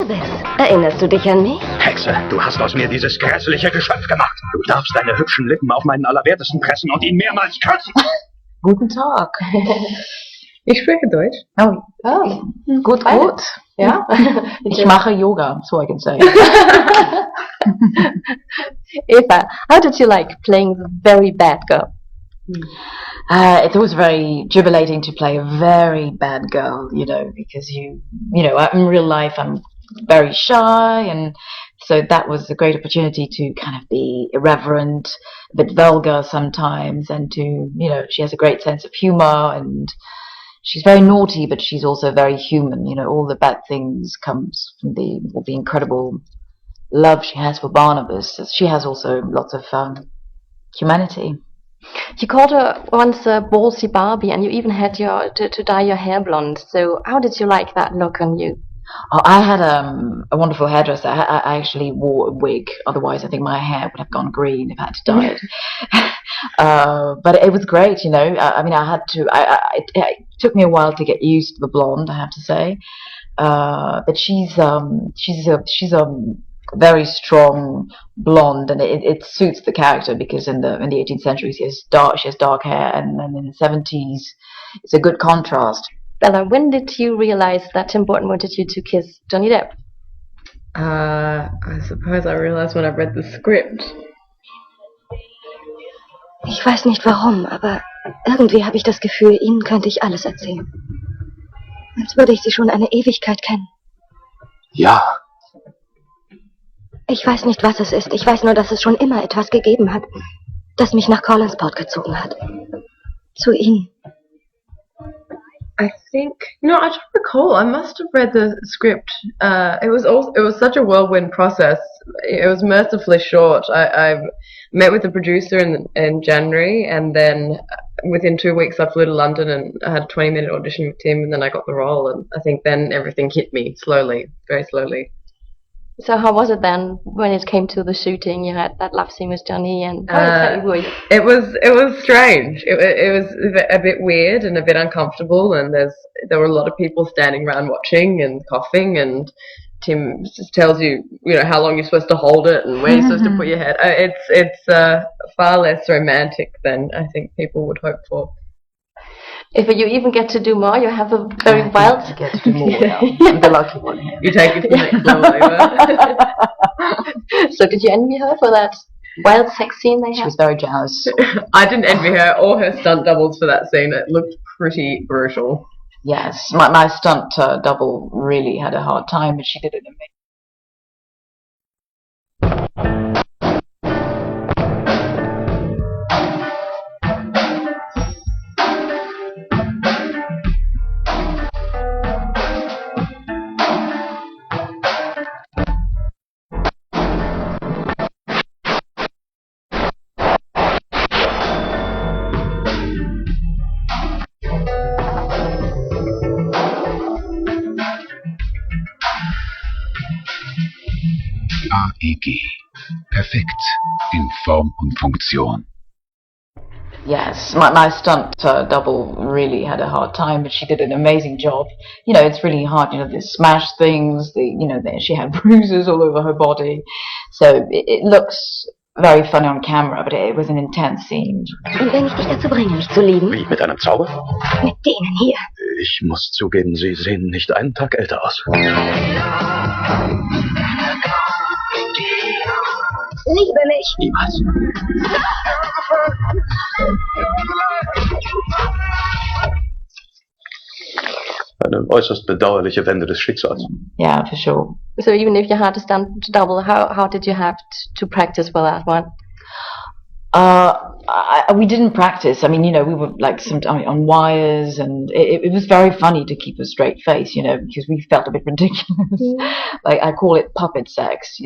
Erinnerst du dich an mich? Hexe, du hast aus mir dieses grässliche Geschöpf gemacht. Du darfst deine hübschen Lippen auf meinen Allerwertesten pressen und ihn mehrmals küssen. Guten Tag. Ich spreche Deutsch. Oh. Gut. Ja? Ich mache Yoga, so I can say. Eva, how did you like playing the very bad girl? It's always very jubilating to play a very bad girl, because in real life I'm very shy, and so that was a great opportunity to kind of be irreverent, a bit vulgar sometimes, and to, she has a great sense of humor, and she's very naughty, but she's also very human. All the bad things comes from the incredible love she has for Barnabas. She has also lots of humanity. You called her once a ballsy Barbie, and you even had to dye your hair blonde. So how did you like that look on you? Oh, I had a wonderful hairdresser. I actually wore a wig. Otherwise, I think my hair would have gone green if I had to dye it. But it was great, I had to. It took me a while to get used to the blonde, I have to say. But she's a very strong blonde, and it suits the character, because in the 18th century she has dark hair, and then in the 70s it's a good contrast. Bella, when did you realize that Tim Burton wanted you to kiss Johnny Depp? I suppose I realized when I read the script. Ich weiß nicht warum, aber irgendwie habe ich das Gefühl, Ihnen könnte ich alles erzählen. Als würde ich Sie schon eine Ewigkeit kennen. Ja. Ich weiß nicht, was es ist. Ich weiß nur, dass es schon immer etwas gegeben hat, das mich nach Collinsport gezogen hat. Zu Ihnen. I think I don't recall. I must have read the script. It was such a whirlwind process. It was mercifully short. I met with the producer in January, and then within 2 weeks I flew to London and I had a 20-minute audition with Tim, and then I got the role. And I think then everything hit me slowly, very slowly. So how was it then when it came to the shooting? You had that love scene with Johnny, and it was strange. It was a bit weird and a bit uncomfortable, and there were a lot of people standing around watching and coughing, and Tim just tells you how long you're supposed to hold it and where you're supposed to put your head. It's far less romantic than I think people would hope for. If you even get to do more, you have a very wild... You get to do more, I'm the lucky one here. You take it to the next level, Eva. So did you envy her for that wild sex scene they had? She was very jealous. I didn't envy her or her stunt doubles for that scene. It looked pretty brutal. Yes, my stunt double really had a hard time, but she did it amazing. AEG. Perfekt in Form und Funktion. Yes, my stunt double really had a hard time, but she did an amazing job. It's really hard, the smash things, she had bruises all over her body. So it looks very funny on camera, but it was an intense scene. Und wenn ich dich dazu bringe, mich zu lieben? Wie, mit einem Zauber? Mit denen hier. Ich muss zugeben, Sie sehen nicht einen Tag älter aus. Liebe mich. Niemals. Eine äußerst bedauerliche Wende des Schicksals. Yeah, for sure. So even if you had to stunt double, how did you have to practice for that one? We didn't practice. I mean, we were like on wires, and it was very funny to keep a straight face, because we felt a bit ridiculous. Like I call it puppet sex.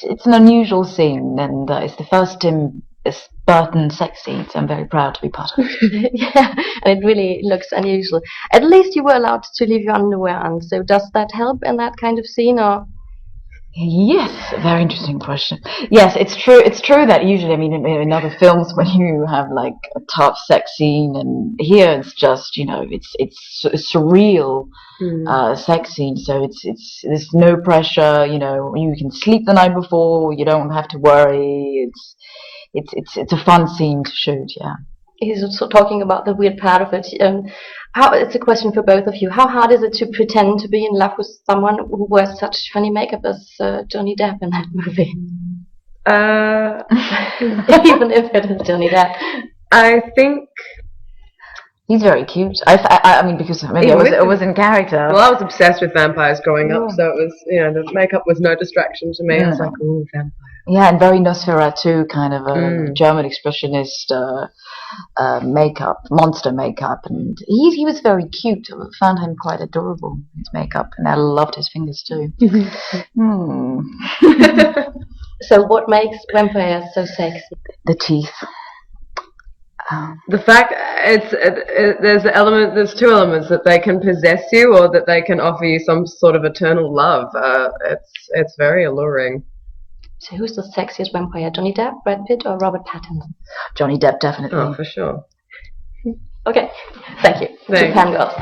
It's an unusual scene, and it's the first Tim Burton sex scene, so I'm very proud to be part of it. Yeah, and it really looks unusual. At least you were allowed to leave your underwear on. So does that help in that kind of scene, or? Yes, a very interesting question. Yes, it's true. It's true that usually, I mean, in other films, when you have like a tough sex scene, and here it's just, it's a surreal sex scene. So it's there's no pressure. You can sleep the night before. You don't have to worry. It's a fun scene to shoot. Yeah. He's also talking about the weird part of it. It's a question for both of you. How hard is it to pretend to be in love with someone who wears such funny makeup as Johnny Depp in that movie? Even if it is Johnny Depp. I think he's very cute. I mean, because maybe it was in character. Well, I was obsessed with vampires growing up, so it was, the makeup was no distraction to me. I was like, ooh, vampire. Yeah, and very Nosferatu kind of a German expressionist makeup, monster makeup, and he was very cute. I found him quite adorable, his makeup, and I loved his fingers too. So what makes vampires so sexy? The teeth. The fact there's two elements, that they can possess you or that they can offer you some sort of eternal love. It's very alluring. So who's the sexiest vampire? Johnny Depp, Brad Pitt, or Robert Pattinson? Johnny Depp, definitely. Oh, for sure. Okay, thank you. Thanks. Japan girls.